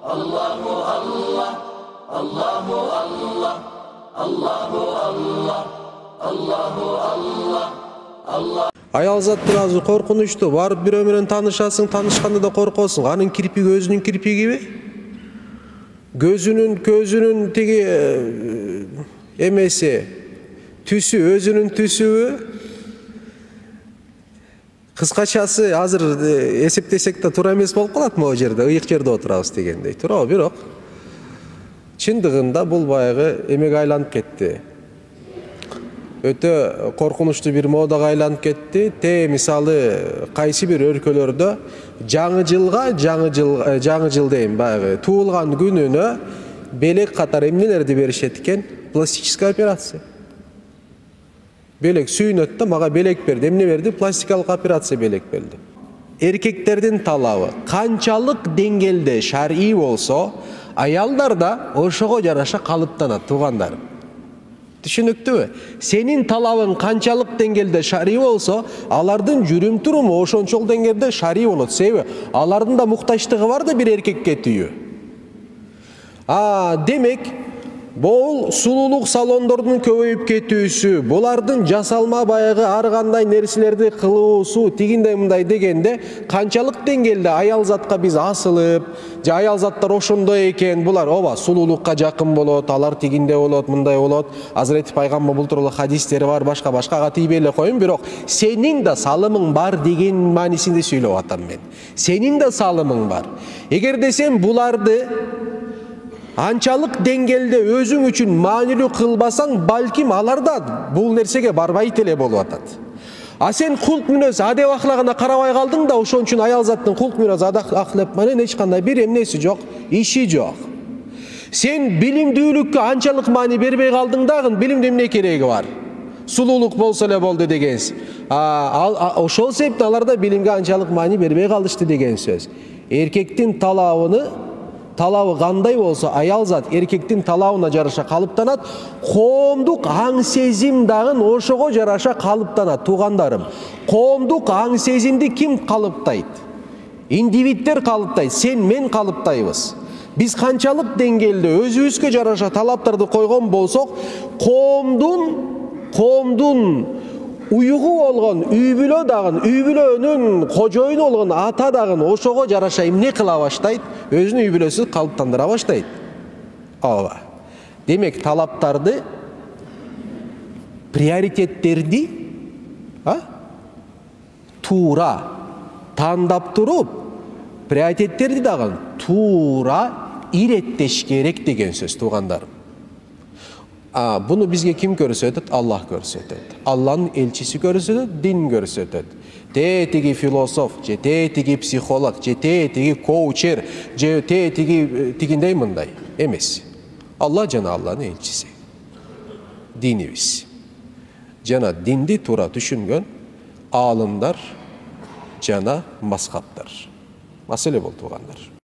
Allahu Allah, Allahu Allah, Allahu Allah, Allahu Allah, Allah. Аялзаттын азы коркунучтуу. Барып бирөө менен таанышасың, таанышканда да коркосуң. Анын кирпиги өзүнүн кирпигиби? Көзүнүн тиги эмеси, түсү өзүнүн түсүбү? Кыскачасы азыр эсептесек да туура эмес болуп калат могу жерде, ыйык жерде отурабыз дегендей. Туурабы? Бирок чындыгында бул баягы эмеге айланып кетти. Өтө коркунучтуу бир модага айланып кетти. Мисалы кайсы бир өлкөлөрдө жаңы жыл дейм, баягы туулган күнүнө белек катар эмнелерди беришет экен? Пластическая операция. Белек сүйүнөт да, мага белек берди. Эмне берди? Пластикалык операция белек берди. Эркектердин талабы канчалык деңгээлде шар'ий болсо, аялдар да ошого жараша калыптанат, туугандар. Түшүнүктүүбү? Сенин талабың канчалык деңгээлде шар'ий болсо, алардын жүрүм туруму ошончол деңгээлде шар'ий болот. Себеби алардын да муктаждыгы бар да бир эркекке түйүү. Демек, бул сулуулук салондордун көбөйүп кетүүсү, булардын жасалма баягы ар кандай нерселерди кылуусу, тигиндей мындай дегенде канчалык деңгээлде аялзатка биз асылып, же аялзаттар ошондой экен, булар ооба сулуулукка жакын болот, алар тигинде болот, мындай болот. Азирети пайгамбар бул тууралуу хадистери бар, башка тийбей эле коеюн, бирок сенин да салымың бар деген маанисинде сүйлөп атам мен. Сенин да салымың бар. Эгерде сен буларды анчалык деңгээлде өзүң үчүн маанилүү кылбасаң, балким алар да бул нерсеге барбайт эле болуп атат. Сен кулк мүнөз адеп ахлагына карабай калдың да, ошон үчүн аялзаттын кулк мүнөз адеп ахлап менен эч кандай бир эмнеси жок, иши жок. Сен билимдүүлүккө анчалык маани бербей калдың дагы, билимде эмне кереги бар? Сулуулук болсо эле болду дегенсиз. Ошол себептен алар да билимге анчалык маани бербей калышты деген сөз. Эркектин талабы кандай болсо, аялзат эркектин талабына жараша калыптанат, коомдук аң сезим дагы ошого жараша калыптанат, туугандарым. Коомдук аң сезимди ким калыптайт? Индивиддер калыптайт, сен мен калыптайбыз. Биз канчалык деңгээлде өзүбүзгө жараша талаптарды койгон болсок, коомдун уюгу болгон үй бүлө дагы, үй бүлөнүн кожоюну болгон ата дагы ошого жараша эмне кыла баштайт? Өзүнүн үй бүлөсүн калыптандыра баштайт. Ооба. Демек, талаптарды, приоритеттерди туура тандап туруп, приоритеттерди дагы туура иреттеш керек деген сөз, туугандарым. Буну бизге ким көрсөтөт? Аллах көрсөтөт. Алланын элчиси көрсөтөт, дин көрсөтөт. Тиги философ, же тиги психолог, же тиги коучер, же тигиндей мындай эмес. Алла жана Алланын элчиси. Динибиз. Жана динди туура түшүнгөн аалымдар жана мазхабтар. Маселе болду, туугандар.